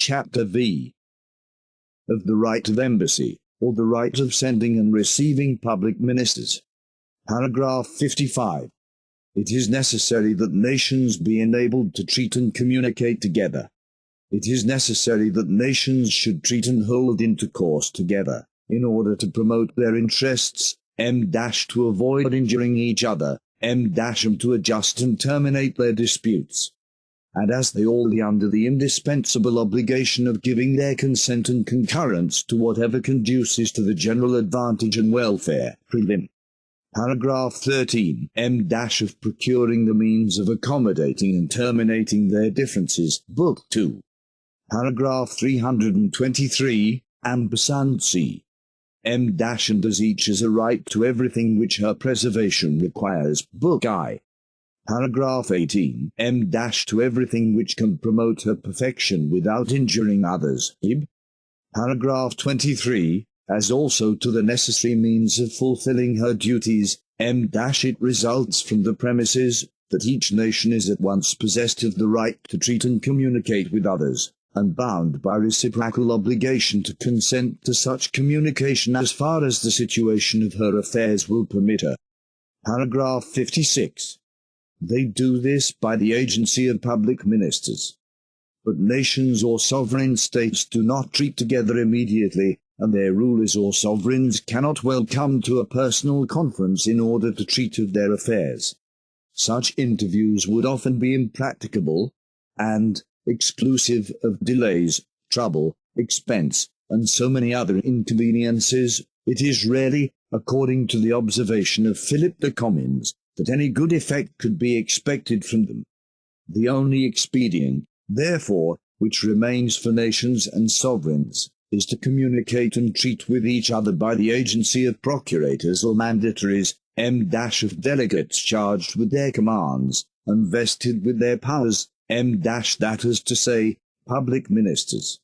Chapter V. Of the right of embassy, or the right of sending and receiving public ministers. Paragraph 55. It is necessary that nations be enabled to treat and communicate together. It is necessary that nations should treat and hold intercourse together, in order to promote their interests, to avoid injuring each other, and to adjust and terminate their disputes. And as they all be under the indispensable obligation of giving their consent and concurrence to whatever conduces to the general advantage and welfare. Prelim. Paragraph 13. Of procuring the means of accommodating and terminating their differences. Book 2. Paragraph 323. C. And as each has a right to everything which her preservation requires. Book I. Paragraph 18. To everything which can promote her perfection without injuring others. Paragraph 23. As also to the necessary means of fulfilling her duties. It results from the premises that each nation is at once possessed of the right to treat and communicate with others, and bound by reciprocal obligation to consent to such communication as far as the situation of her affairs will permit her. Paragraph 56. They do this by the agency of public ministers. But nations or sovereign states do not treat together immediately, and their rulers or sovereigns cannot well come to a personal conference in order to treat of their affairs. Such interviews would often be impracticable, and exclusive of delays, trouble, expense, and so many other inconveniences. It is rarely, according to the observation of Philip de Comines, that any good effect could be expected from them. The only expedient, therefore, which remains for nations and sovereigns, is to communicate and treat with each other by the agency of procurators or mandatories, of delegates charged with their commands, and vested with their powers, that is to say, public ministers.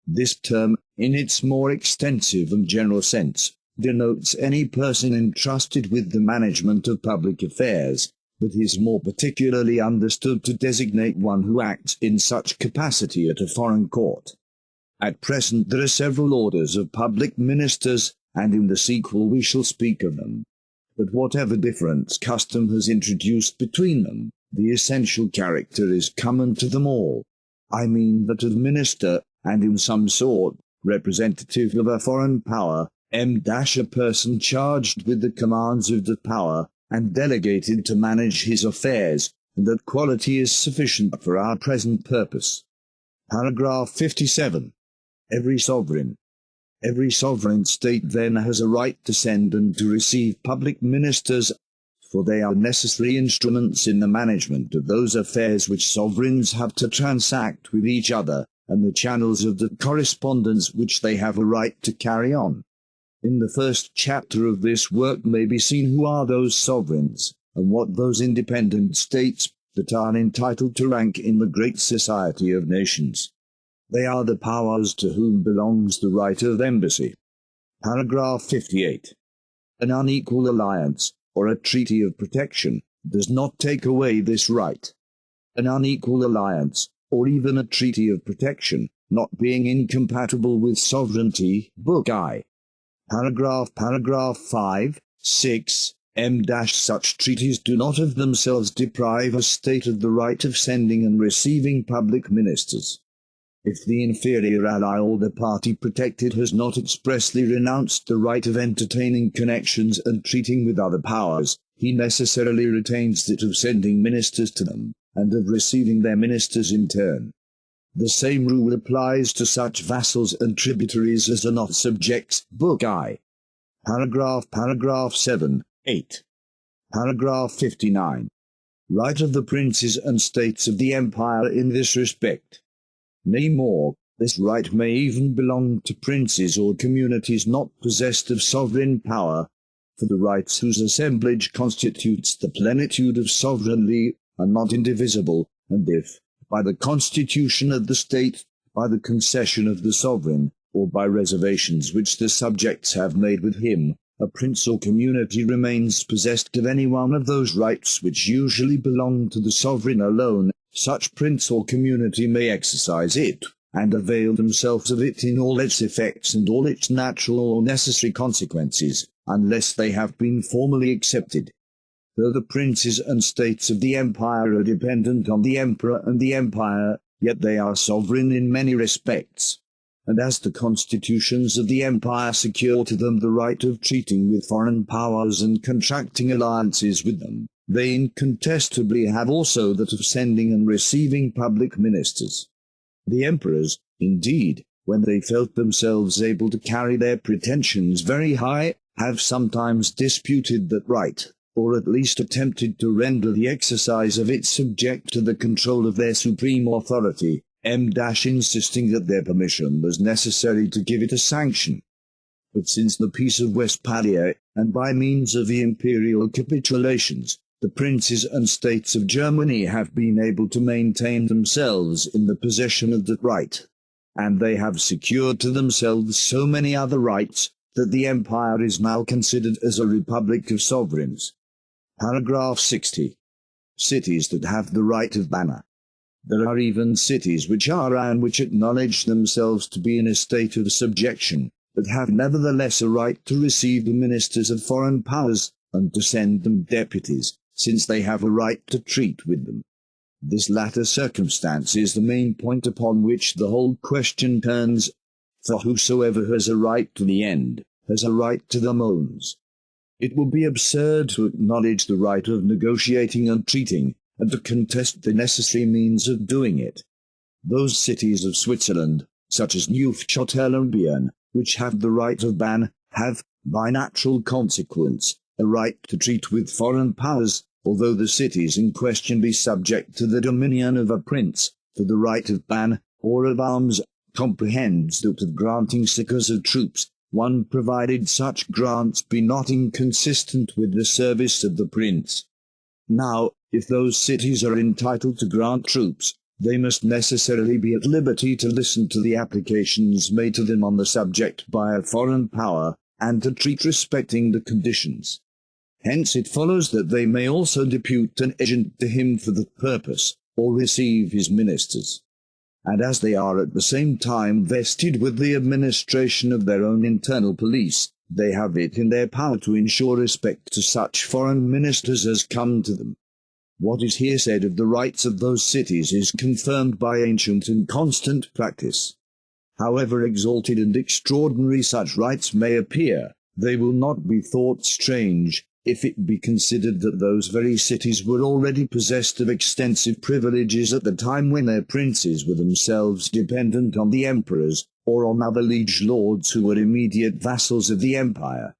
This term, in its more extensive and general sense, denotes any person entrusted with the management of public affairs, but is more particularly understood to designate one who acts in such capacity at a foreign court. At present there are several orders of public ministers, and in the sequel we shall speak of them. But whatever difference custom has introduced between them, the essential character is common to them all. I mean that of minister, and in some sort, representative of a foreign power, a person charged with the commands of the power, and delegated to manage his affairs, and that quality is sufficient for our present purpose. Paragraph 57. Every sovereign state then has a right to send and to receive public ministers, for they are necessary instruments in the management of those affairs which sovereigns have to transact with each other, and the channels of the correspondence which they have a right to carry on. In the first chapter of this work may be seen who are those sovereigns, and what those independent states that are entitled to rank in the great society of nations. They are the powers to whom belongs the right of embassy. Paragraph 58. An unequal alliance, or a treaty of protection, does not take away this right. An unequal alliance, or even a treaty of protection, not being incompatible with sovereignty. Book I. Paragraph 5, 6, such treaties do not of themselves deprive a state of the right of sending and receiving public ministers. If the inferior ally or the party protected has not expressly renounced the right of entertaining connections and treating with other powers, he necessarily retains it of sending ministers to them, and of receiving their ministers in turn. The same rule applies to such vassals and tributaries as are not subjects. Book I. Paragraph 7, 8. Paragraph 59. Right of the princes and states of the empire in this respect. Nay more, this right may even belong to princes or communities not possessed of sovereign power, for the rights whose assemblage constitutes the plenitude of sovereignty are not indivisible, and if, by the constitution of the state, by the concession of the sovereign, or by reservations which the subjects have made with him, a prince or community remains possessed of any one of those rights which usually belong to the sovereign alone, such prince or community may exercise it, and avail themselves of it in all its effects and all its natural or necessary consequences, unless they have been formally accepted. Though the princes and states of the empire are dependent on the emperor and the empire, yet they are sovereign in many respects. And as the constitutions of the empire secure to them the right of treating with foreign powers and contracting alliances with them, they incontestably have also that of sending and receiving public ministers. The emperors, indeed, when they felt themselves able to carry their pretensions very high, have sometimes disputed that right, or at least attempted to render the exercise of it subject to the control of their supreme authority, insisting that their permission was necessary to give it a sanction. But since the Peace of Westphalia, and by means of the imperial capitulations, the princes and states of Germany have been able to maintain themselves in the possession of that right, and they have secured to themselves so many other rights, that the empire is now considered as a republic of sovereigns. Paragraph 60. Cities that have the right of banner. There are even cities which are and which acknowledge themselves to be in a state of subjection, but have nevertheless a right to receive the ministers of foreign powers, and to send them deputies, since they have a right to treat with them. This latter circumstance is the main point upon which the whole question turns, for whosoever has a right to the end, has a right to the means. It would be absurd to acknowledge the right of negotiating and treating, and to contest the necessary means of doing it. Those cities of Switzerland, such as Neufchâtel and Bern, which have the right of ban, have, by natural consequence, a right to treat with foreign powers, although the cities in question be subject to the dominion of a prince, for the right of ban, or of arms, comprehends that of granting succours of troops, one provided such grants be not inconsistent with the service of the prince. Now, if those cities are entitled to grant troops, they must necessarily be at liberty to listen to the applications made to them on the subject by a foreign power, and to treat respecting the conditions. Hence it follows that they may also depute an agent to him for the purpose, or receive his ministers. And as they are at the same time vested with the administration of their own internal police, they have it in their power to ensure respect to such foreign ministers as come to them. What is here said of the rights of those cities is confirmed by ancient and constant practice. However exalted and extraordinary such rights may appear, they will not be thought strange, if it be considered that those very cities were already possessed of extensive privileges at the time when their princes were themselves dependent on the emperors, or on other liege lords who were immediate vassals of the empire.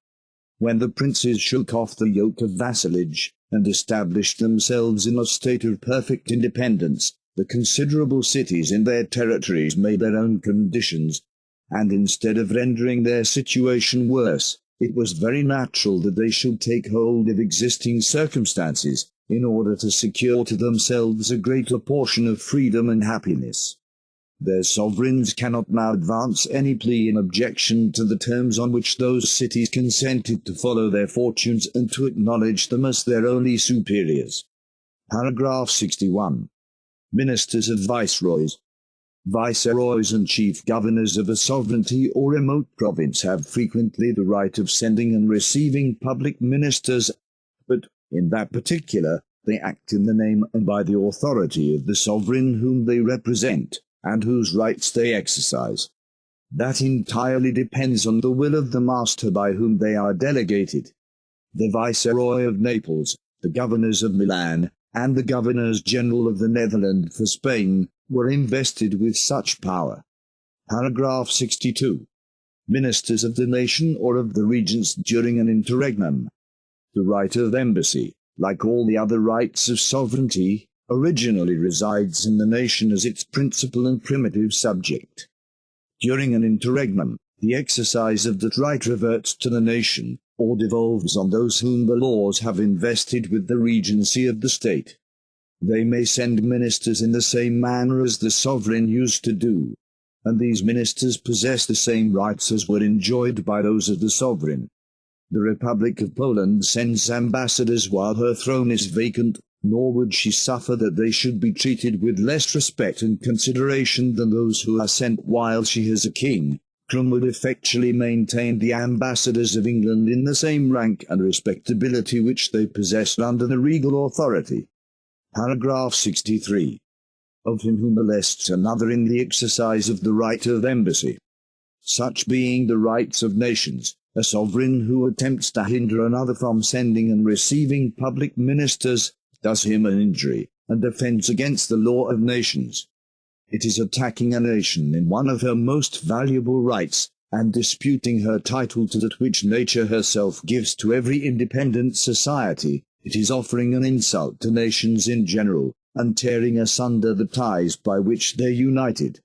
When the princes shook off the yoke of vassalage, and established themselves in a state of perfect independence, the considerable cities in their territories made their own conditions, and instead of rendering their situation worse, it was very natural that they should take hold of existing circumstances, in order to secure to themselves a greater portion of freedom and happiness. Their sovereigns cannot now advance any plea in objection to the terms on which those cities consented to follow their fortunes and to acknowledge them as their only superiors. Paragraph 61. Ministers of viceroys. Viceroys and chief governors of a sovereignty or remote province have frequently the right of sending and receiving public ministers, but, in that particular, they act in the name and by the authority of the sovereign whom they represent, and whose rights they exercise. That entirely depends on the will of the master by whom they are delegated. The Viceroy of Naples, the governors of Milan, and the governors-general of the Netherlands for Spain, were invested with such power. Paragraph 62. Ministers of the nation or of the regents during an interregnum. The right of embassy, like all the other rights of sovereignty, originally resides in the nation as its principal and primitive subject. During an interregnum, the exercise of that right reverts to the nation, or devolves on those whom the laws have invested with the regency of the state. They may send ministers in the same manner as the sovereign used to do, and these ministers possess the same rights as were enjoyed by those of the sovereign. The Republic of Poland sends ambassadors while her throne is vacant, nor would she suffer that they should be treated with less respect and consideration than those who are sent while she is a king. Clun would effectually maintain the ambassadors of England in the same rank and respectability which they possessed under the regal authority. Paragraph 63. Of him who molests another in the exercise of the right of embassy. Such being the rights of nations, a sovereign who attempts to hinder another from sending and receiving public ministers does him an injury, and offends against the law of nations. It is attacking a nation in one of her most valuable rights, and disputing her title to that which nature herself gives to every independent society. It is offering an insult to nations in general, and tearing asunder the ties by which they are united.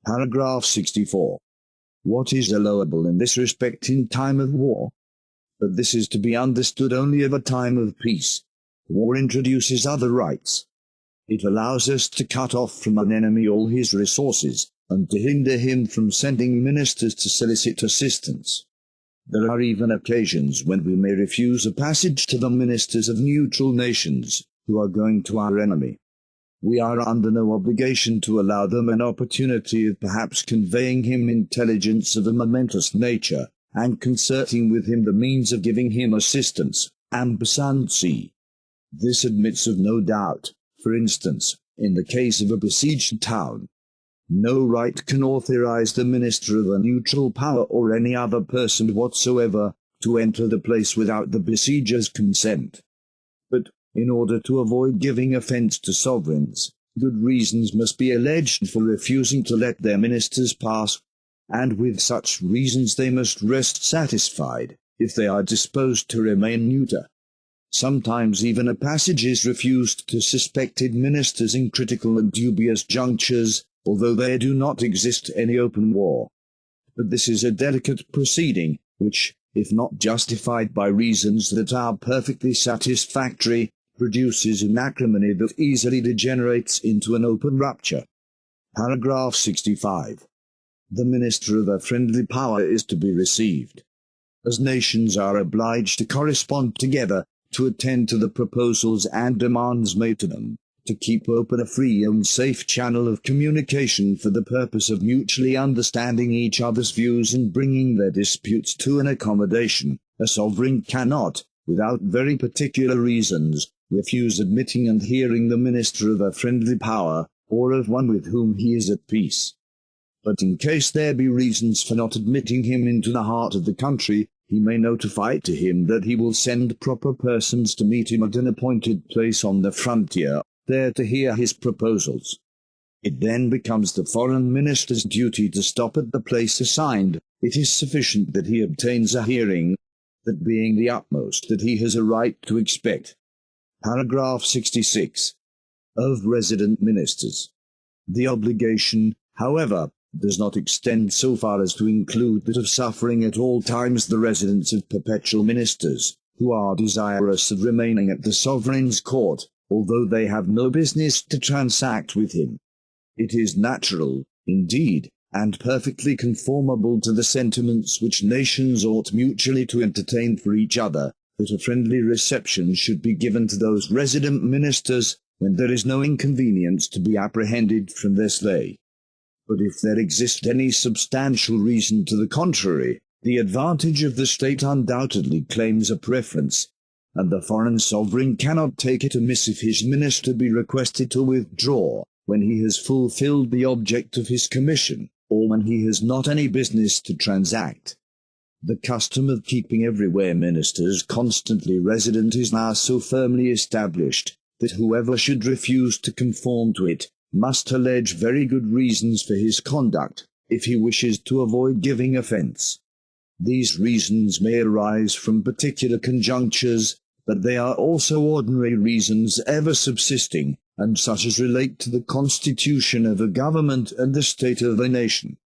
Paragraph 64. What is allowable in this respect in time of war? But this is to be understood only of a time of peace. War introduces other rights. It allows us to cut off from an enemy all his resources, and to hinder him from sending ministers to solicit assistance. There are even occasions when we may refuse a passage to the ministers of neutral nations, who are going to our enemy. We are under no obligation to allow them an opportunity of perhaps conveying him intelligence of a momentous nature, and concerting with him the means of giving him assistance, ambassadcy. This admits of no doubt. For instance, in the case of a besieged town, no right can authorize the minister of a neutral power or any other person whatsoever to enter the place without the besieger's consent. But, in order to avoid giving offence to sovereigns, good reasons must be alleged for refusing to let their ministers pass, and with such reasons they must rest satisfied, if they are disposed to remain neuter. Sometimes even a passage is refused to suspected ministers in critical and dubious junctures, although there do not exist any open war. But this is a delicate proceeding, which, if not justified by reasons that are perfectly satisfactory, produces an acrimony that easily degenerates into an open rupture. Paragraph 65. The minister of a friendly power is to be received. As nations are obliged to correspond together, to attend to the proposals and demands made to them, to keep open a free and safe channel of communication for the purpose of mutually understanding each other's views and bringing their disputes to an accommodation, a sovereign cannot, without very particular reasons, refuse admitting and hearing the minister of a friendly power, or of one with whom he is at peace. But in case there be reasons for not admitting him into the heart of the country, he may notify to him that he will send proper persons to meet him at an appointed place on the frontier, there to hear his proposals. It then becomes the foreign minister's duty to stop at the place assigned. It is sufficient that he obtains a hearing, that being the utmost that he has a right to expect. Paragraph 66. Of resident ministers. The obligation, however, does not extend so far as to include that of suffering at all times the residence of perpetual ministers, who are desirous of remaining at the sovereign's court, although they have no business to transact with him. It is natural, indeed, and perfectly conformable to the sentiments which nations ought mutually to entertain for each other, that a friendly reception should be given to those resident ministers when there is no inconvenience to be apprehended from their stay. But if there exist any substantial reason to the contrary, the advantage of the state undoubtedly claims a preference, and the foreign sovereign cannot take it amiss if his minister be requested to withdraw, when he has fulfilled the object of his commission, or when he has not any business to transact. The custom of keeping everywhere ministers constantly resident is now so firmly established, that whoever should refuse to conform to it must allege very good reasons for his conduct, if he wishes to avoid giving offence. These reasons may arise from particular conjunctures, but they are also ordinary reasons ever subsisting, and such as relate to the constitution of a government and the state of a nation.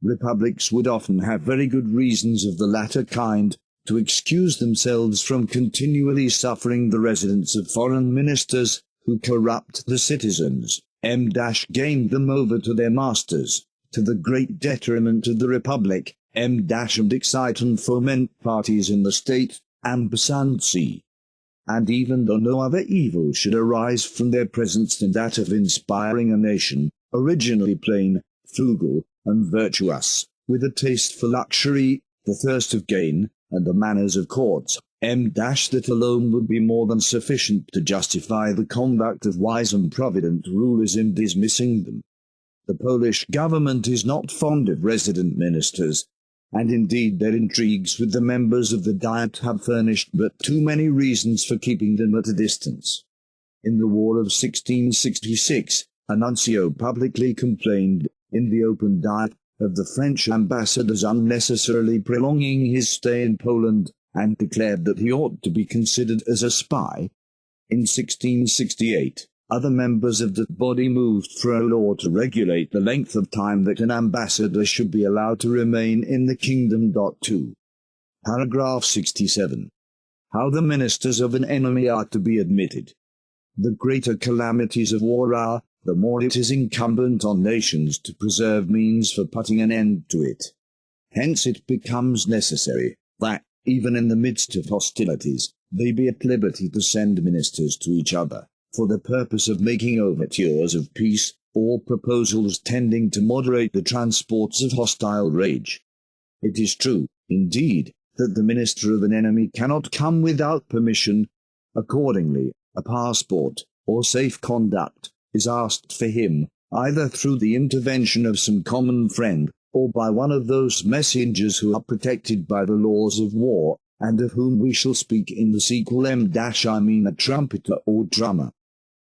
Republics would often have very good reasons of the latter kind to excuse themselves from continually suffering the residence of foreign ministers who corrupt the citizens, gain them over to their masters, to the great detriment of the Republic, and excite and foment parties in the state, ambassadcy. and even though no other evil should arise from their presence than that of inspiring a nation, originally plain, frugal, and virtuous, with a taste for luxury, the thirst of gain, and the manners of courts, that alone would be more than sufficient to justify the conduct of wise and provident rulers in dismissing them. The Polish government is not fond of resident ministers, and indeed their intrigues with the members of the Diet have furnished but too many reasons for keeping them at a distance. In the War of 1666, a nuncio publicly complained, in the open Diet, of the French ambassador's unnecessarily prolonging his stay in Poland, and declared that he ought to be considered as a spy. In 1668, other members of the body moved for a law to regulate the length of time that an ambassador should be allowed to remain in the kingdom. 2. Paragraph 67. How the ministers of an enemy are to be admitted. The greater calamities of war are, the more it is incumbent on nations to preserve means for putting an end to it. Hence it becomes necessary that, even in the midst of hostilities, they be at liberty to send ministers to each other, for the purpose of making overtures of peace, or proposals tending to moderate the transports of hostile rage. It is true, indeed, that the minister of an enemy cannot come without permission. Accordingly, a passport, or safe conduct, is asked for him, either through the intervention of some common friend, or by one of those messengers who are protected by the laws of war, and of whom we shall speak in the sequel. I mean a trumpeter or drummer.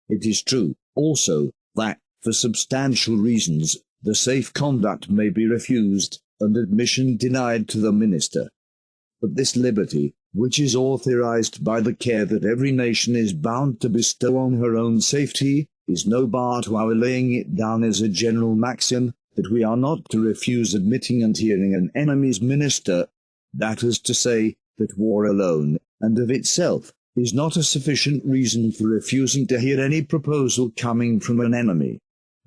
It is true, also, that, for substantial reasons, the safe conduct may be refused, and admission denied to the minister. But this liberty, which is authorized by the care that every nation is bound to bestow on her own safety, is no bar to our laying it down as a general maxim, that we are not to refuse admitting and hearing an enemy's minister, that is to say, that war alone, and of itself, is not a sufficient reason for refusing to hear any proposal coming from an enemy,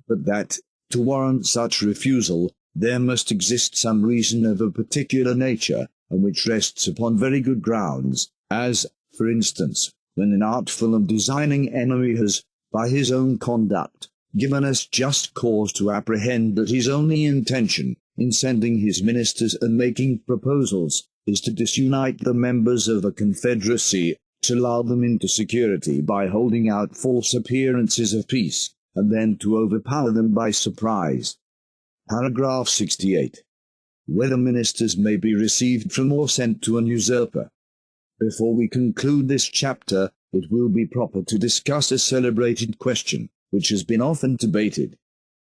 but that, to warrant such refusal, there must exist some reason of a particular nature, and which rests upon very good grounds, as, for instance, when an artful and designing enemy has, by his own conduct, given us just cause to apprehend that his only intention, in sending his ministers and making proposals, is to disunite the members of a confederacy, to lull them into security by holding out false appearances of peace, and then to overpower them by surprise. Paragraph 68. Whether ministers may be received from or sent to an usurper. Before we conclude this chapter, it will be proper to discuss a celebrated question, which has been often debated.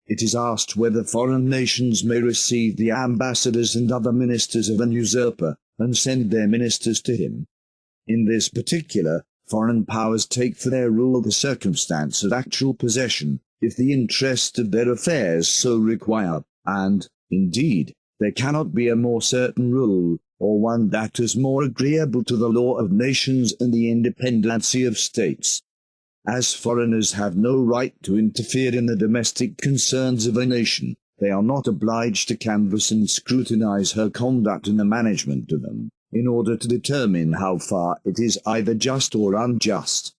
It is asked whether foreign nations may receive the ambassadors and other ministers of an usurper, and send their ministers to him. In this particular, foreign powers take for their rule the circumstance of actual possession, if the interest of their affairs so require, and, indeed, there cannot be a more certain rule, or one that is more agreeable to the law of nations and the independency of states. As foreigners have no right to interfere in the domestic concerns of a nation, they are not obliged to canvass and scrutinize her conduct in the management of them, in order to determine how far it is either just or unjust.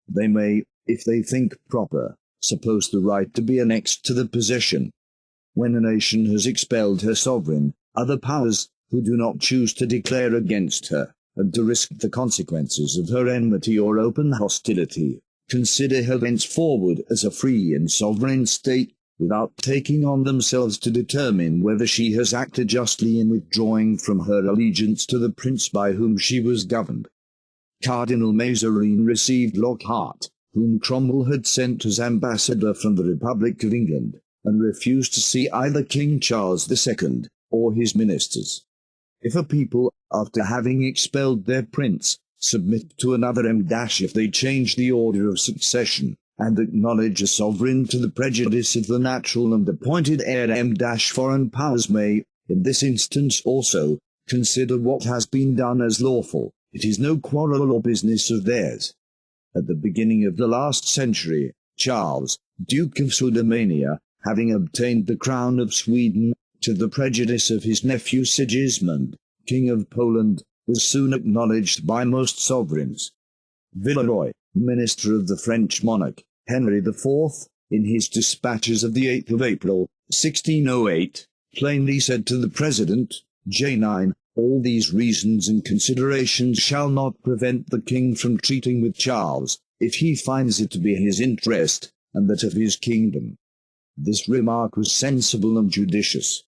They may, if they think proper, suppose the right to be annexed to the possession. When a nation has expelled her sovereign, other powers, who do not choose to declare against her, and to risk the consequences of her enmity or open hostility, consider her thenceforward as a free and sovereign state, without taking on themselves to determine whether she has acted justly in withdrawing from her allegiance to the prince by whom she was governed. Cardinal Mazarin received Lockhart, whom Cromwell had sent as ambassador from the Republic of England, and refused to see either King Charles II or his ministers. If a people, after having expelled their prince, submit to another if they change the order of succession, and acknowledge a sovereign to the prejudice of the natural and appointed heir, foreign powers may, in this instance also, consider what has been done as lawful. It is no quarrel or business of theirs. At the beginning of the last century, Charles, Duke of Sudermania, having obtained the crown of Sweden, to the prejudice of his nephew Sigismund, King of Poland, was soon acknowledged by most sovereigns. Villeroy, minister of the French monarch, Henry IV, in his dispatches of the 8th of April, 1608, plainly said to the President, J9, all these reasons and considerations shall not prevent the king from treating with Charles, if he finds it to be his interest, and that of his kingdom. This remark was sensible and judicious.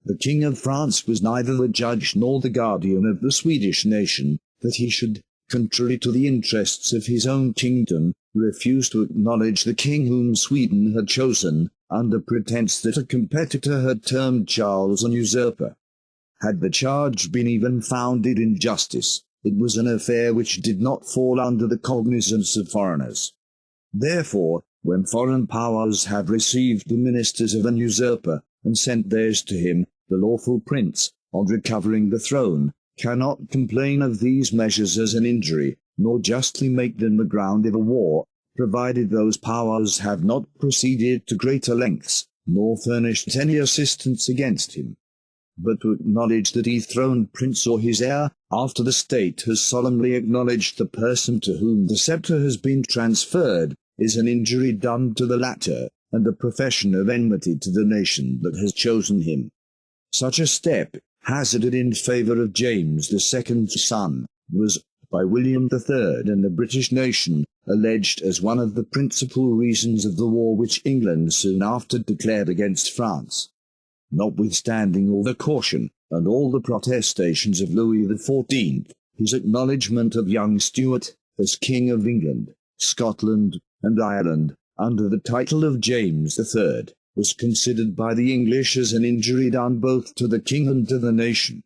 The King of France was neither the judge nor the guardian of the Swedish nation, that he should, contrary to the interests of his own kingdom, refuse to acknowledge the king whom Sweden had chosen, under pretence that a competitor had termed Charles an usurper. Had the charge been even founded in justice, it was an affair which did not fall under the cognizance of foreigners. Therefore, when foreign powers have received the ministers of an usurper, and sent theirs to him, the lawful prince, on recovering the throne, cannot complain of these measures as an injury, nor justly make them the ground of a war, provided those powers have not proceeded to greater lengths, nor furnished any assistance against him. But to acknowledge the dethroned prince or his heir, after the state has solemnly acknowledged the person to whom the sceptre has been transferred, is an injury done to the latter, and a profession of enmity to the nation that has chosen him. Such a step, hazarded in favour of James the Second's son, was, by William III and the British nation, alleged as one of the principal reasons of the war which England soon after declared against France. Notwithstanding all the caution, and all the protestations of Louis XIV, his acknowledgment of young Stuart, as King of England, Scotland, and Ireland, under the title of James III, was considered by the English as an injury done both to the king and to the nation.